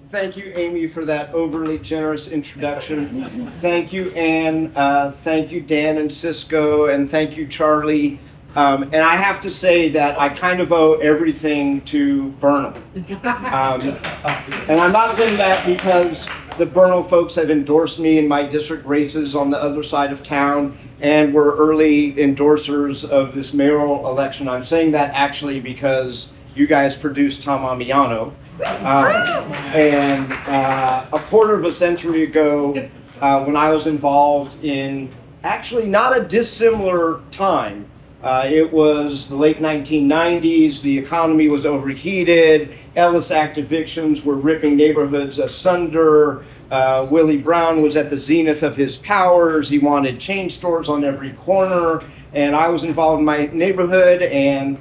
Thank you, Amy, for that overly generous introduction. Thank you, Ann. Thank you, Dan and Cisco, and thank you, Charlie. And I have to say that I kind of owe everything to Bernal. And I'm not saying that because the Bernal folks have endorsed me in my district races on the other side of town and were early endorsers of this mayoral election. I'm saying that actually because you guys produced Tom Amiano. And a quarter of a century ago, when I was involved in actually not a dissimilar time, it was the late 1990s, the economy was overheated, Ellis Act evictions were ripping neighborhoods asunder, Willie Brown was at the zenith of his powers, he wanted chain stores on every corner, and I was involved in my neighborhood, and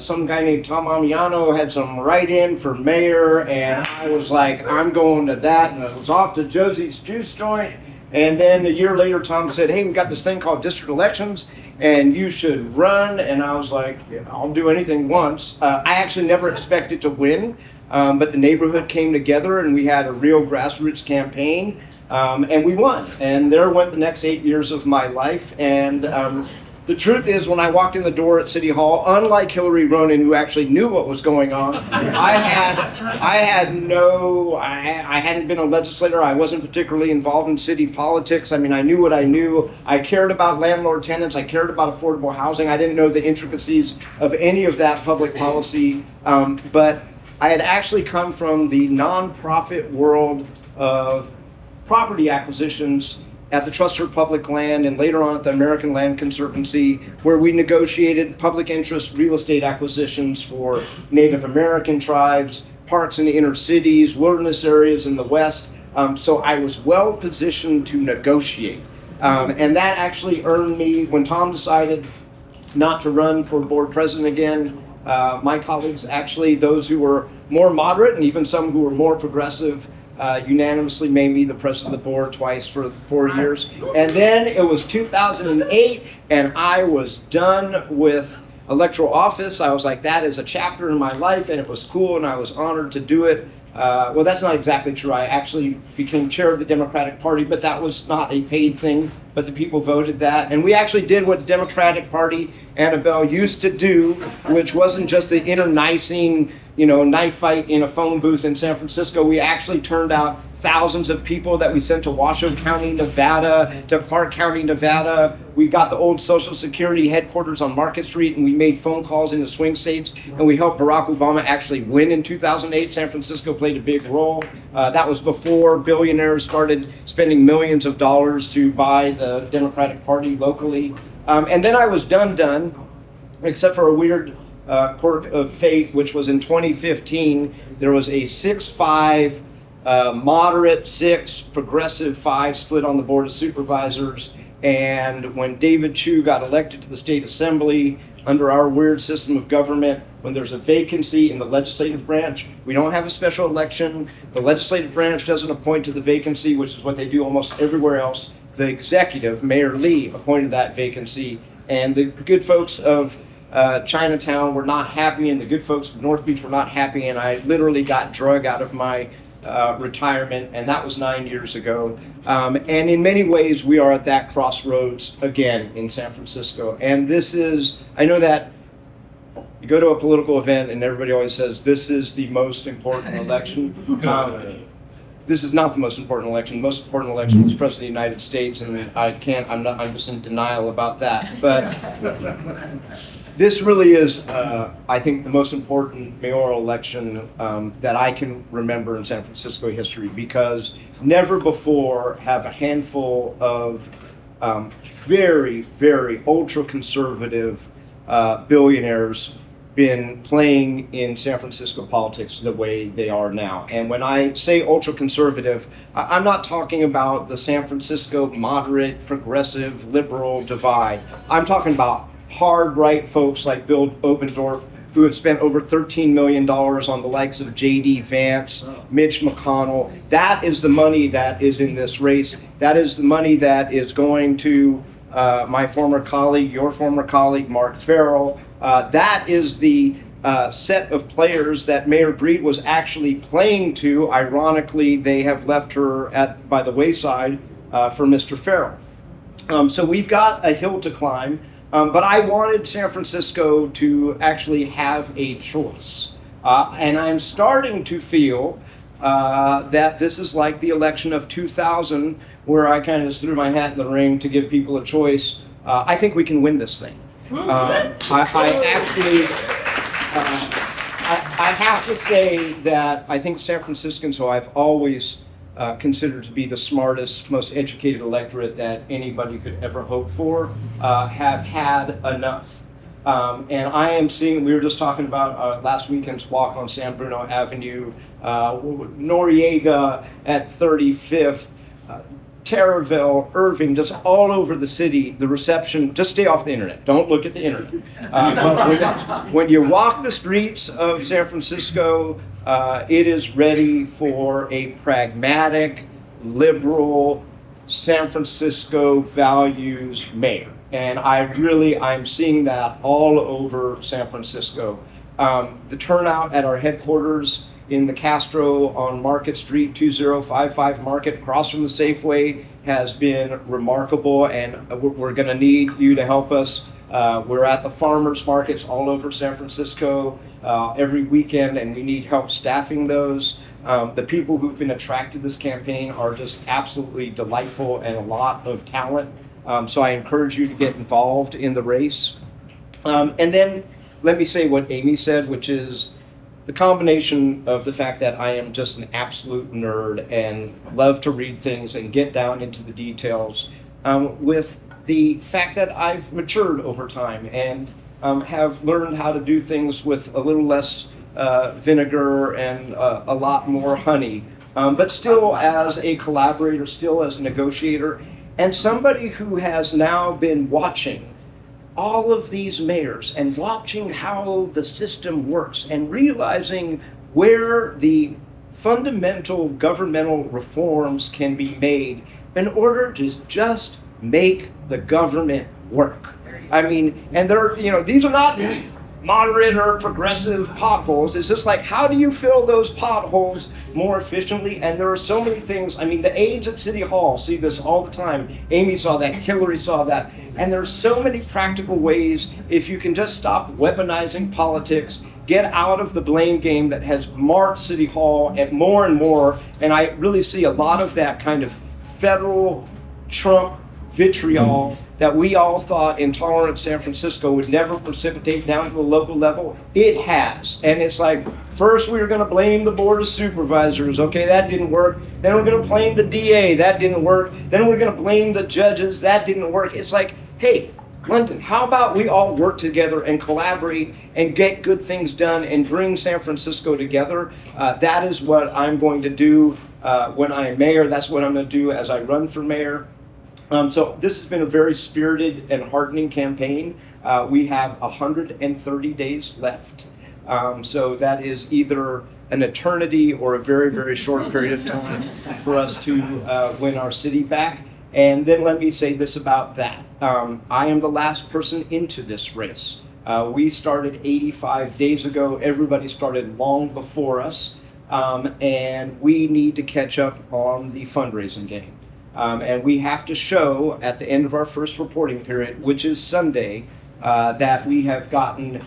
some guy named Tom Amiano had some write-in for mayor, and I was like, I'm going to that, and I was off to Josie's Juice Joint, and then a year later Tom said, hey, we got this thing called district elections, and you should run, and I was like, yeah, I'll do anything once. I actually never expected to win, but the neighborhood came together, and we had a real grassroots campaign, and we won, and there went the next 8 years of my life, and the truth is, when I walked in the door at City Hall, unlike Hillary Ronan, who actually knew what was going on, I hadn't been a legislator. I wasn't particularly involved in city politics. I mean, I knew what I knew. I cared about landlord tenants. I cared about affordable housing. I didn't know the intricacies of any of that public policy, but I had actually come from the nonprofit world of property acquisitions at the Trust for Public Land and later on at the American Land Conservancy, where we negotiated public interest real estate acquisitions for Native American tribes, parks in the inner cities, wilderness areas in the West. So I was well positioned to negotiate. And that actually earned me, when Tom decided not to run for board president again, my colleagues, actually those who were more moderate and even some who were more progressive, unanimously made me the president of the board twice for 4 years. And then it was 2008, and I was done with electoral office. I was like, that is a chapter in my life, and it was cool, and I was honored to do it. Well, that's not exactly true. I actually became chair of the Democratic Party, but that was not a paid thing, but the people voted that. And we actually did what the Democratic Party, Annabelle, used to do, which wasn't just the internecine, knife fight in a phone booth in San Francisco. We actually turned out thousands of people that we sent to Washoe County, Nevada, to Clark County, Nevada. We got the old Social Security headquarters on Market Street, and we made phone calls in the swing states, and we helped Barack Obama actually win in 2008. San Francisco played a big role. That was before billionaires started spending millions of dollars to buy the Democratic Party locally. And then I was done, except for a weird quirk of fate, which was in 2015. There was a 6-5 moderate 6, progressive 5 split on the Board of Supervisors. And when David Chu got elected to the state assembly, under our weird system of government, when there's a vacancy in the legislative branch, we don't have a special election. The legislative branch doesn't appoint to the vacancy, which is what they do almost everywhere else. The executive, Mayor Lee, appointed that vacancy. And the good folks of Chinatown were not happy, and the good folks of North Beach were not happy, and I literally got drug out of my retirement, and that was 9 years ago. And in many ways, we are at that crossroads again in San Francisco. And this is, I know that you go to a political event and everybody always says, this is the most important election. This is not the most important election. The most important election is President of the United States, and I'm just in denial about that. But this really is, I think, the most important mayoral election that I can remember in San Francisco history, because never before have a handful of very, very ultra-conservative billionaires been playing in San Francisco politics the way they are now. And when I say ultra-conservative, I'm not talking about the San Francisco moderate, progressive, liberal divide. I'm talking about hard right folks like Bill Obendorf, who have spent over $13 million on the likes of J.D. Vance, Mitch McConnell. That is the money that is in this race. That is the money that is going to my former colleague, your former colleague, Mark Farrell. That is the set of players that Mayor Breed was actually playing to. Ironically, they have left her by the wayside for Mr. Farrell. So we've got a hill to climb, but I wanted San Francisco to actually have a choice. And I'm starting to feel that this is like the election of 2000, where I kind of just threw my hat in the ring to give people a choice. I think we can win this thing. I have to say that I think San Franciscans, who I've always considered to be the smartest, most educated electorate that anybody could ever hope for, have had enough. And I am seeing, we were just talking about last weekend's walk on San Bruno Avenue, Noriega at 35th, Terraville, Irving, just all over the city, the reception, just stay off the internet. Don't look at the internet. But when you walk the streets of San Francisco, it is ready for a pragmatic, liberal, San Francisco values mayor. And I'm seeing that all over San Francisco. The turnout at our headquarters in the Castro on Market Street, 2055 Market, across from the Safeway, has been remarkable, and we're going to need you to help us. We're at the farmers markets all over San Francisco every weekend, and we need help staffing those. The people who've been attracted to this campaign are just absolutely delightful and a lot of talent. So I encourage you to get involved in the race. And then let me say what Amy said, which is the combination of the fact that I am just an absolute nerd and love to read things and get down into the details, with the fact that I've matured over time and have learned how to do things with a little less vinegar and a lot more honey, but still as a collaborator, still as a negotiator, and somebody who has now been watching all of these mayors and watching how the system works and realizing where the fundamental governmental reforms can be made in order to just make the government work. I mean, and these are not moderate or progressive potholes. It's just like, how do you fill those potholes more efficiently? And there are so many things. I mean, the aides at City Hall see this all the time. Amy saw that, Hillary saw that. And there's so many practical ways, if you can just stop weaponizing politics, get out of the blame game that has marked City Hall and more. And I really see a lot of that kind of federal Trump vitriol that we all thought intolerant San Francisco would never precipitate down to the local level. It has. And it's like, first we were going to blame the Board of Supervisors. Okay, that didn't work. Then we're going to blame the DA. That didn't work. Then we're going to blame the judges. That didn't work. It's like, hey, London, how about we all work together and collaborate and get good things done and bring San Francisco together? That is what I'm going to do when I am mayor. That's what I'm going to do as I run for mayor. So this has been a very spirited and heartening campaign. We have 130 days left. So that is either an eternity or a very, very short period of time for us to win our city back. And then let me say this about that. I am the last person into this race. We started 85 days ago. Everybody started long before us. And we need to catch up on the fundraising game. And we have to show at the end of our first reporting period, which is Sunday, that we have gotten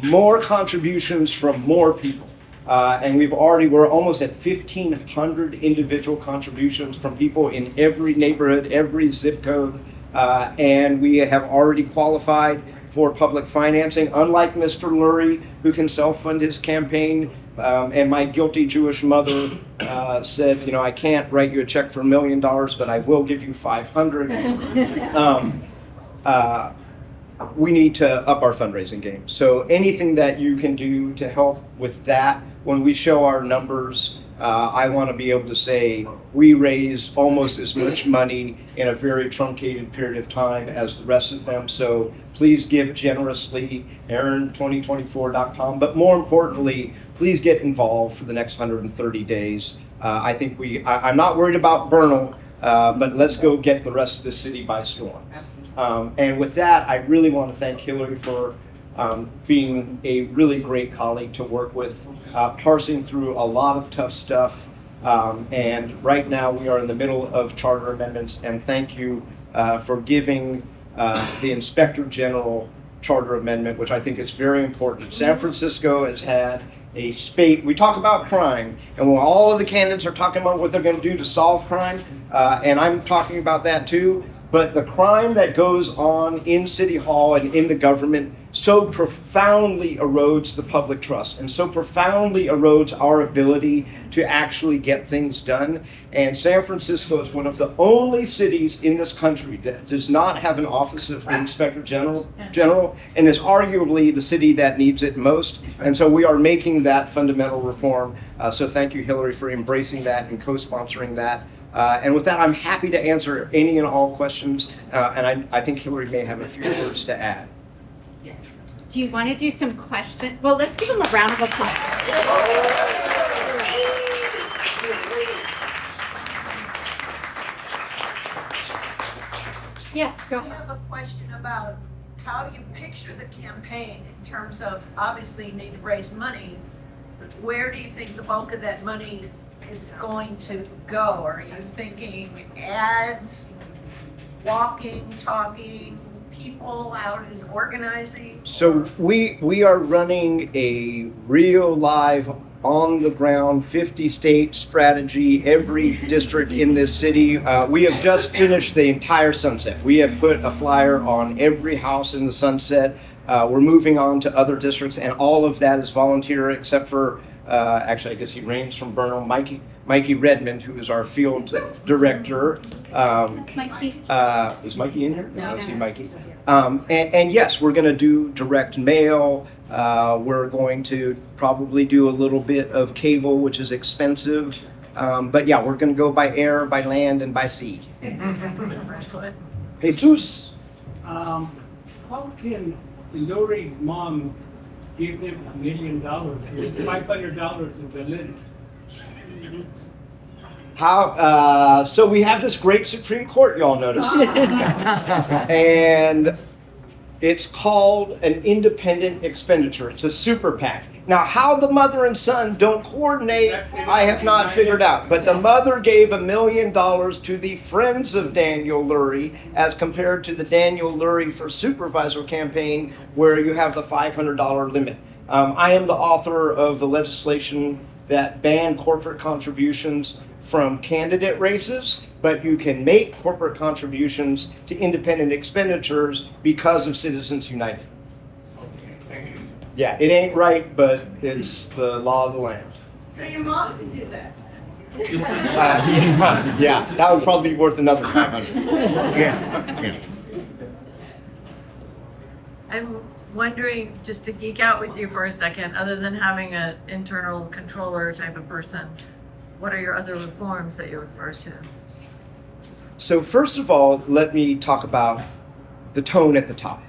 more contributions from more people. And we're almost at 1,500 individual contributions from people in every neighborhood, every zip code. And we have already qualified for public financing, unlike Mr. Lurie, who can self-fund his campaign. And my guilty Jewish mother said, I can't write you a check for $1 million, but I will give you 500. We need to up our fundraising game. So anything that you can do to help with that, when we show our numbers, I want to be able to say we raise almost as much money in a very truncated period of time as the rest of them. So please give generously, Aaron2024.com. But more importantly, please get involved for the next 130 days. I'm not worried about Bernal, but let's go get the rest of the city by storm. And with that, I really want to thank Hillary for being a really great colleague to work with, parsing through a lot of tough stuff. And right now we are in the middle of charter amendments, and thank you for giving the Inspector General charter amendment, which I think is very important. San Francisco has had a spate. We talk about crime, and when all of the candidates are talking about what they're going to do to solve crime, and I'm talking about that too, but the crime that goes on in City Hall and in the government so profoundly erodes the public trust and so profoundly erodes our ability to actually get things done. And San Francisco is one of the only cities in this country that does not have an office of Inspector General, and is arguably the city that needs it most. And so we are making that fundamental reform. So thank you, Hillary, for embracing that and co-sponsoring that. And with that, I'm happy to answer any and all questions. And I think Hillary may have a few words to add. Do you want to do some questions? Well, let's give them a round of applause. Yeah, go. I have a question about how you picture the campaign in terms of, obviously you need to raise money. Where do you think the bulk of that money is going to go? Are you thinking ads, walking, talking, people out and organizing? So we are running a real live on the ground 50-state strategy, every district in this city. We have just finished the entire Sunset. We have put a flyer on every house in the Sunset. We're moving on to other districts, and all of that is volunteer except for actually, I guess he reigns from Burnham, Mikey Redmond, who is our field director. Mikey. Is Mikey in here? No, I don't see Mikey. And yes, we're going to do direct mail. We're going to probably do a little bit of cable, which is expensive. But yeah, we're going to go by air, by land, and by sea. Jesus. How can Lori's mom give him $1 million? $500 is a little. How? So we have this great Supreme Court, y'all notice, and it's called an independent expenditure. It's a super PAC. Now, how the mother and son don't coordinate, I have not figured out. But the mother gave $1 million to the Friends of Daniel Lurie, as compared to the Daniel Lurie for Supervisor campaign, where you have the $500 limit. I am the author of the legislation that banned corporate contributions from candidate races, but you can make corporate contributions to independent expenditures because of Citizens United. Okay, thank you. Yeah, it ain't right, but it's the law of the land. So your mom can do that? Yeah, that would probably be worth another 500. Yeah. I'm wondering, just to geek out with you for a second, other than having an internal controller type of person, what are your other reforms that you refer to? So first of all, let me talk about the tone at the top.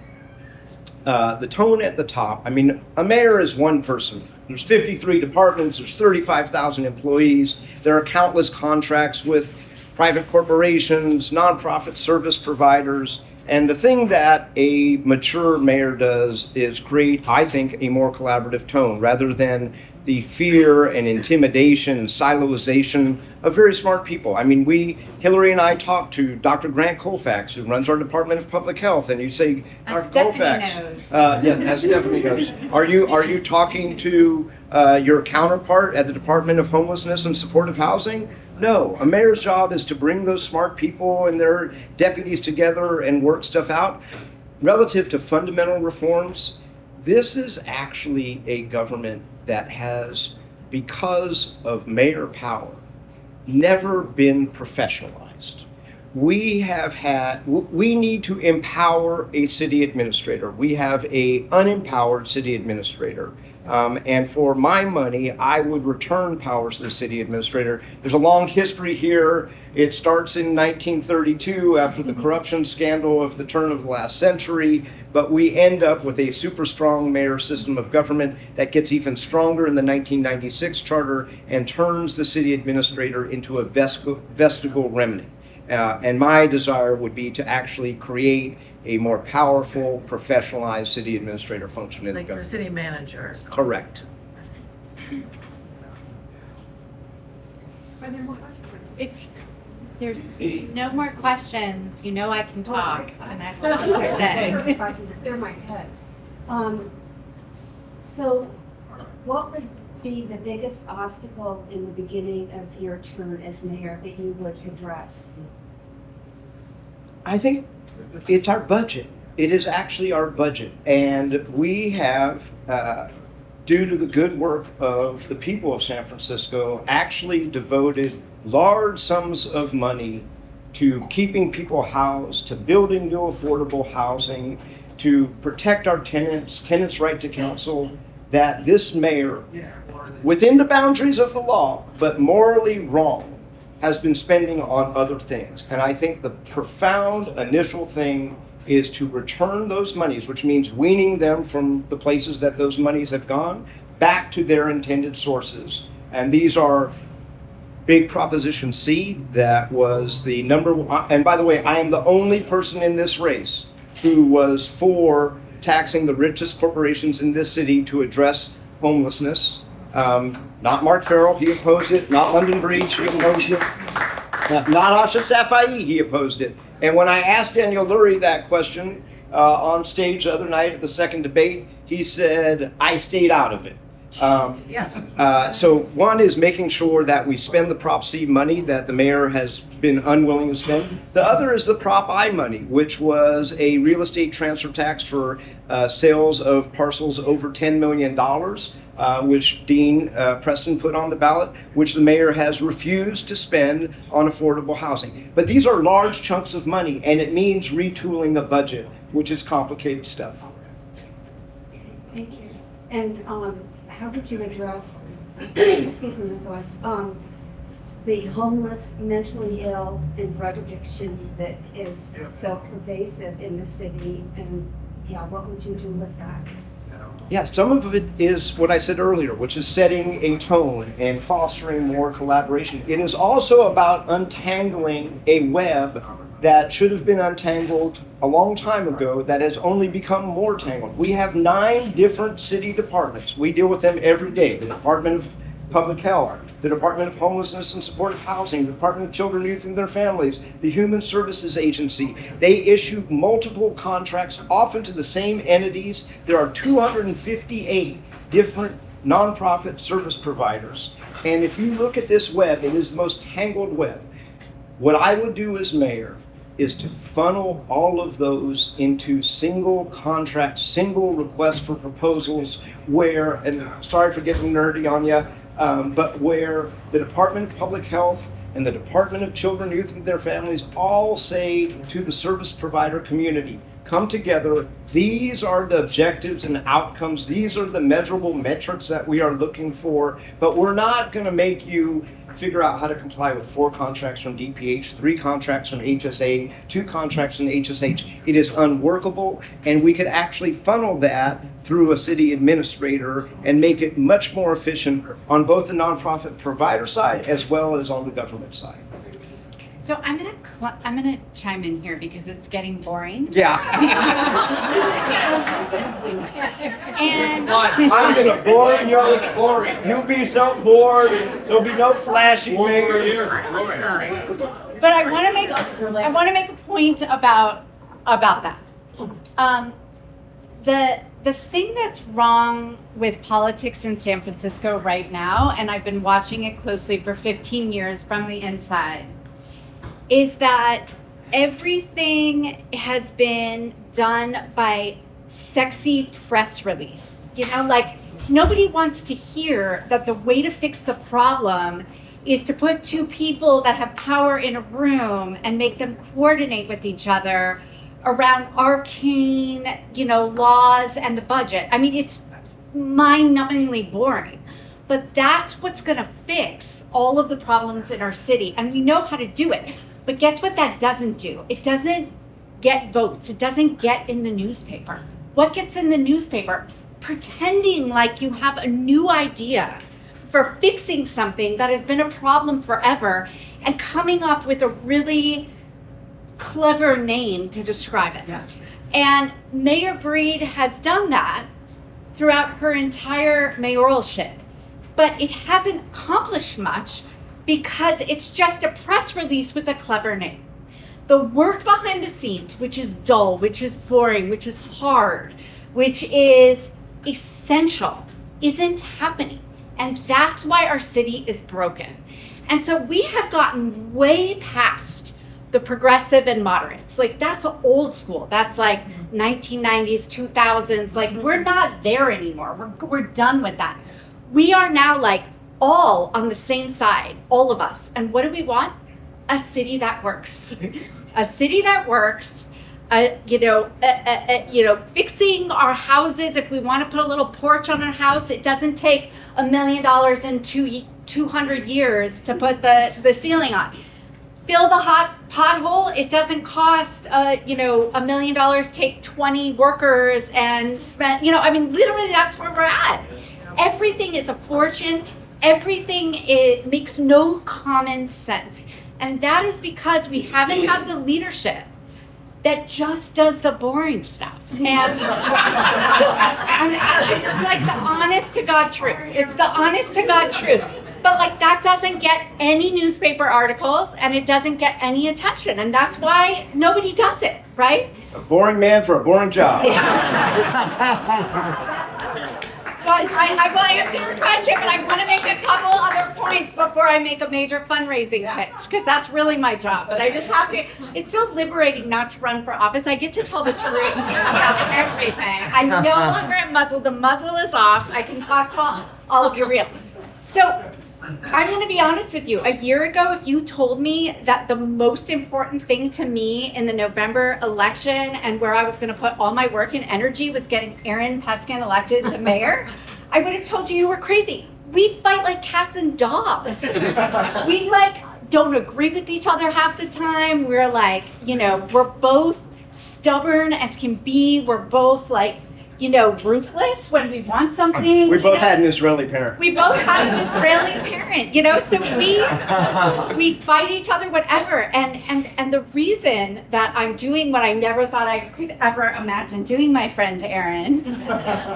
The tone at the top, I mean, a mayor is one person. There's 53 departments, there's 35,000 employees, there are countless contracts with private corporations, nonprofit service providers, and the thing that a mature mayor does is create, I think, a more collaborative tone rather than the fear and intimidation and siloization of very smart people. I mean, Hillary and I talked to Dr. Grant Colfax, who runs our Department of Public Health, and you say, As Dr. Stephanie Colfax. knows. Yeah, as Stephanie knows. Are you talking to your counterpart at the Department of Homelessness and Supportive Housing? No, a mayor's job is to bring those smart people and their deputies together and work stuff out. Relative to fundamental reforms, this is actually a government that has, because of mayor power, never been professionalized. We need to empower a city administrator. We have a unempowered city administrator. And for my money, I would return powers to the city administrator. There's a long history here. It starts in 1932 after the corruption scandal of the turn of the last century, but we end up with a super strong mayor system of government that gets even stronger in the 1996 charter and turns the city administrator into a vestigial remnant. And my desire would be to actually create a more powerful, professionalized city administrator function in the Like the government. city manager. Correct. If there's no more questions, you know I can talk and I have a lot to say. They're my head. So what would be the biggest obstacle in the beginning of your term as mayor that you would address? I think it's our budget. It is actually our budget. And we have, due to the good work of the people of San Francisco, actually devoted large sums of money to keeping people housed, to building new affordable housing, to protect our tenants' right to counsel, that this mayor, within the boundaries of the law, but morally wrong, has been spending on other things. And I think the profound initial thing is to return those monies, which means weaning them from the places that those monies have gone, back to their intended sources. And these are Big Proposition C, that was the number one. And by the way, I am the only person in this race who was for taxing the richest corporations in this city to address homelessness. Not Mark Farrell, he opposed it. Not London Breach, he opposed it. Not Asha Safai, he opposed it. And when I asked Daniel Lurie that question on stage the other night at the second debate, he said, I stayed out of it. So one is making sure that we spend the Prop C money that the mayor has been unwilling to spend. The other is the Prop I money, which was a real estate transfer tax for sales of parcels over $10 million, which Dean Preston put on the ballot, which the mayor has refused to spend on affordable housing. But these are large chunks of money, and it means retooling the budget, which is complicated stuff. Thank you. And how would you address, excuse me, my voice, the homeless, mentally ill, and drug addiction that is so pervasive in the city? And yeah, what would you do with that? Yeah, some of it is what I said earlier, which is setting a tone and fostering more collaboration. It is also about untangling a web that should have been untangled a long time ago that has only become more tangled. We have 9 different city departments. We deal with them every day. The Department of Public Health, the Department of Homelessness and Supportive Housing, the Department of Children, Youth, and their Families, the Human Services Agency. They issue multiple contracts, often to the same entities. There are 258 different nonprofit service providers. And if you look at this web, it is the most tangled web. What I would do as mayor is to funnel all of those into single contracts, single requests for proposals where, and sorry for getting nerdy on you, but where the Department of Public Health and the Department of Children, Youth, and their Families all say to the service provider community, come together. These are the objectives and outcomes. These are the measurable metrics that we are looking for, but we're not going to make you figure out how to comply with 4 contracts from DPH, 3 contracts from HSA, 2 contracts from HSH. It is unworkable, and we could actually funnel that through a city administrator and make it much more efficient on both the nonprofit provider side as well as on the government side. So I'm gonna chime in here because it's getting boring. Yeah. And I'm gonna bore you. You'll be so bored. There'll be no flashy mayor. but I want to make a point about that. The thing that's wrong with politics in San Francisco right now, and I've been watching it closely for 15 years from the inside, is that everything has been done by sexy press release. You know, like nobody wants to hear that the way to fix the problem is to put 2 people that have power in a room and make them coordinate with each other around arcane, laws and the budget. I mean, it's mind-numbingly boring. But that's what's gonna fix all of the problems in our city. And we know how to do it. But guess what that doesn't do? It doesn't get votes. It doesn't get in the newspaper. What gets in the newspaper? Pretending like you have a new idea for fixing something that has been a problem forever and coming up with a really clever name to describe it. Yeah. And Mayor Breed has done that throughout her entire mayoralship. But it hasn't accomplished much because it's just a press release with a clever name. The work behind the scenes, which is dull, which is boring, which is hard, which is essential, isn't happening. And that's why our city is broken. And so we have gotten way past the progressive and moderates. Like, that's old school. That's like 1990s, 2000s. Like, we're not there anymore. We're done with that. We are now like all on the same side, all of us. And what do we want? A city that works. A city that works. Fixing our houses. If we want to put a little porch on our house, it doesn't take $1 million in 200 years to put the ceiling on. Fill the hot pothole. It doesn't cost $1 million. Take 20 workers and spend. Literally that's where we're at. Everything is a fortune. Everything makes no common sense, and that is because we haven't had the leadership that just does the boring stuff. And it's like the honest to God truth. It's the honest to God truth. But like that doesn't get any newspaper articles and it doesn't get any attention. And that's why nobody does it, right? A boring man for a boring job. But I will answer your question, but I want to make a couple other points before I make a major fundraising pitch, because that's really my job. But I just have to, it's so liberating not to run for office. I get to tell the truth about everything. I'm no longer at muzzle. The muzzle is off. I can talk to all of you real. So I'm going to be honest with you. A year ago, if you told me that the most important thing to me in the November election and where I was going to put all my work and energy was getting Erin Peskin elected to mayor, I would have told you were crazy. We fight like cats and dogs. We don't agree with each other half the time. We're we're both stubborn as can be. We're both ruthless when we want something. We both had an Israeli parent. We both had an Israeli parent, so we fight each other, whatever. And the reason that I'm doing what I never thought I could ever imagine doing, my friend Erin,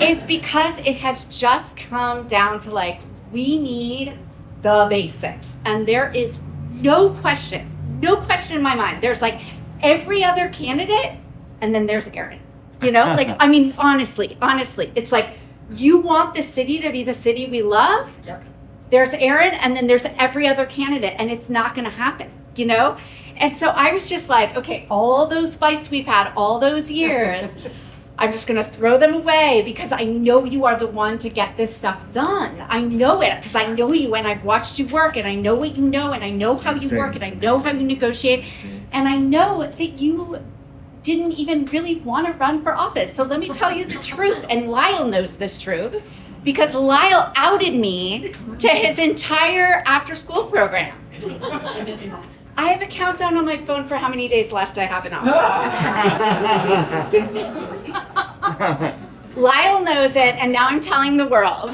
is because it has just come down to we need the basics. And there is no question in my mind. There's every other candidate, and then there's Erin. Honestly, it's you want the city to be the city we love. Yep. There's Erin, and then there's every other candidate, and it's not going to happen, And so I was just okay, all those fights we've had all those years, I'm just going to throw them away because I know you are the one to get this stuff done. I know it because I know you, and I've watched you work, and I know what you know, and I know how you work, and I know how you negotiate, and I know that you didn't even really want to run for office. So let me tell you the truth, and Lyle knows this truth because Lyle outed me to his entire after-school program. I have a countdown on my phone for how many days left I have in office. Lyle knows it, and now I'm telling the world.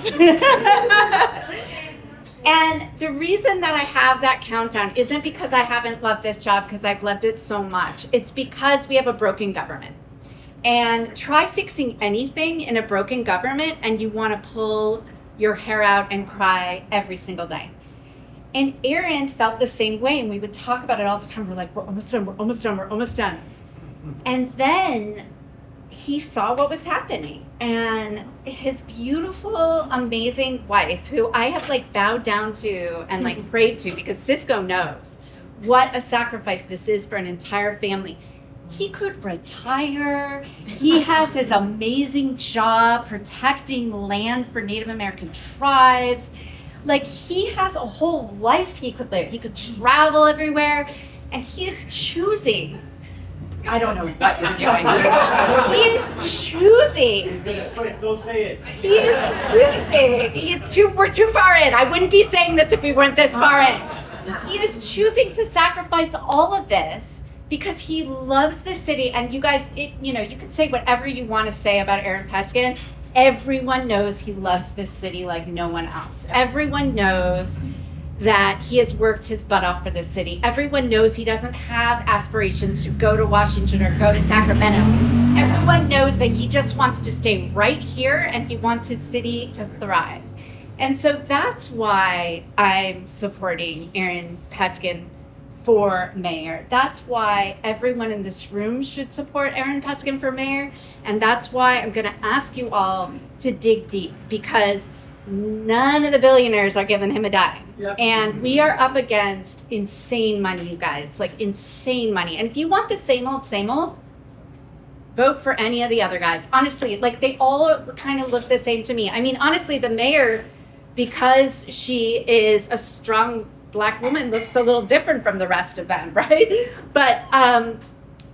And the reason that I have that countdown isn't because I haven't loved this job, because I've loved it so much. It's because we have a broken government. And try fixing anything in a broken government and you want to pull your hair out and cry every single day. And Erin felt the same way, and we would talk about it all the time. We're we're almost done, we're almost done, we're almost done. And then he saw what was happening, and his beautiful, amazing wife, who I have bowed down to and prayed to, because Cisco knows what a sacrifice this is for an entire family. He could retire. He has his amazing job protecting land for Native American tribes. He has a whole life he could live. He could travel everywhere, and he is choosing. I don't know what you're doing. He is choosing. He's gonna put it. Don't say it. He is choosing. We're too far in. I wouldn't be saying this if we weren't this far in. He is choosing to sacrifice all of this because he loves the city. And you guys, you can say whatever you want to say about Erin Peskin. Everyone knows he loves this city like no one else. Everyone knows that he has worked his butt off for this city. Everyone knows he doesn't have aspirations to go to Washington or go to Sacramento. Everyone knows that he just wants to stay right here and he wants his city to thrive. And so that's why I'm supporting Aaron Peskin for mayor. That's why everyone in this room should support Aaron Peskin for mayor. And that's why I'm going to ask you all to dig deep, because none of the billionaires are giving him a dime. Yep. And we are up against insane money, you guys, like insane money. And if you want the same old, vote for any of the other guys. Honestly, like they all kind of look the same to me. I mean, honestly, the mayor, because she is a strong Black woman, looks a little different from the rest of them, right? But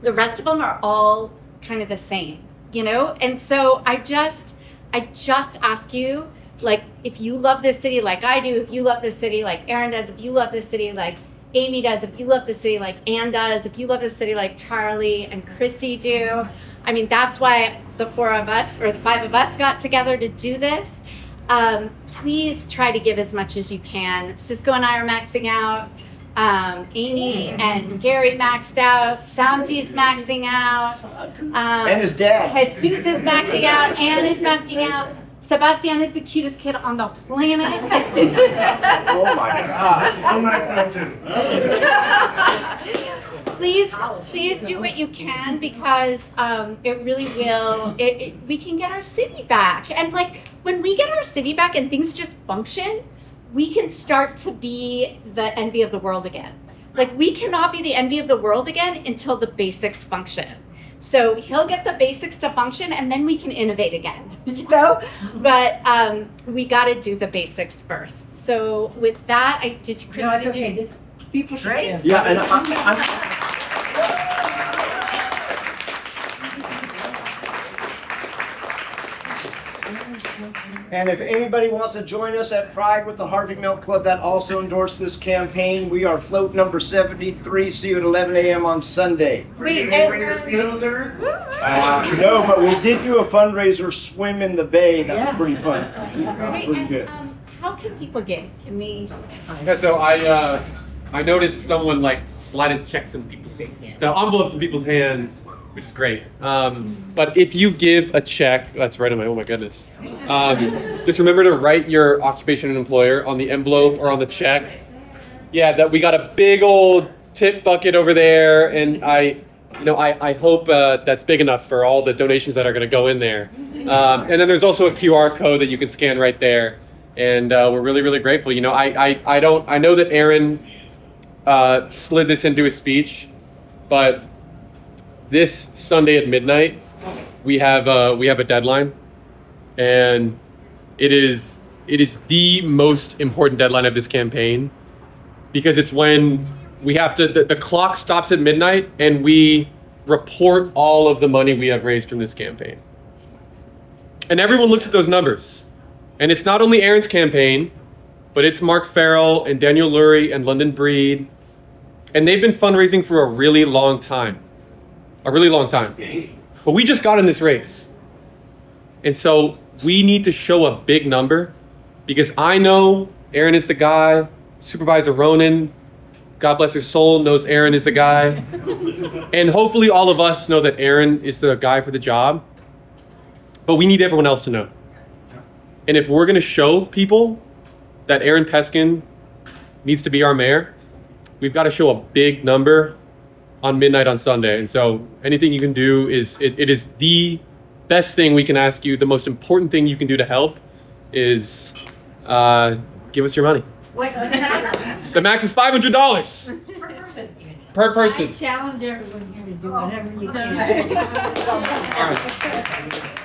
the rest of them are all kind of the same, you know? And so I just ask you, like, if you love this city like I do, if you love this city like Aaron does, if you love this city like Amy does, if you love this city like Ann does, if you love this city like Charlie and Christy do, I mean, that's why the 4 of us, or the 5 of us, got together to do this. Please try to give as much as you can. Cisco and I are maxing out. Amy and Gary maxed out. Soundsy's maxing out. And his dad. Jesus is maxing out. Ann is maxing out. Sebastian is the cutest kid on the planet. Oh my God. I'm myself too. Please do what you can, because it really will. We can get our city back, and like when we get our city back and things just function, we can start to be the envy of the world again. Like we cannot be the envy of the world again until the basics function. So he'll get the basics to function, and then we can innovate again, you know? But we got to do the basics first. So with that, Chris, No, it's okay. This, people should Great. give. Yeah, and I'm and if anybody wants to join us at Pride with the Harvey Milk Club that also endorsed this campaign, we are float number 73. See you at 11 a.m. on Sunday. Wait, No, but we did do a fundraiser, swim in the bay. That was pretty fun. That was pretty good. how can people give? Can we? Yeah, so I noticed someone like slided checks in people's the envelopes in people's hands, which is great. But if you give a check, that's right on my, oh my goodness. Just remember to write your occupation and employer on the envelope or on the check. Yeah, that we got a big old tip bucket over there, and I hope that's big enough for all the donations that are going to go in there. And then there's also a QR code that you can scan right there, and we're really, really grateful. You know, I know that Aaron slid this into his speech, but this Sunday at midnight we have a deadline, and it is the most important deadline of this campaign, because it's when we have to, the clock stops at midnight and we report all of the money we have raised from this campaign. And everyone looks at those numbers. And it's not only Aaron's campaign, but it's Mark Farrell and Daniel Lurie and London Breed. And they've been fundraising for a really long time. A really long time. But we just got in this race. And so we need to show a big number, because I know Aaron is the guy. Supervisor Ronan, God bless her soul, knows Aaron is the guy. And hopefully all of us know that Aaron is the guy for the job. But we need everyone else to know. And if we're going to show people that Aaron Peskin needs to be our mayor, we've got to show a big number on midnight on Sunday. And so anything you can do is, it is the best thing we can ask you. The most important thing you can do to help is give us your money. The max is $500 Per person. per person. I challenge everyone here to do whatever you can. All right.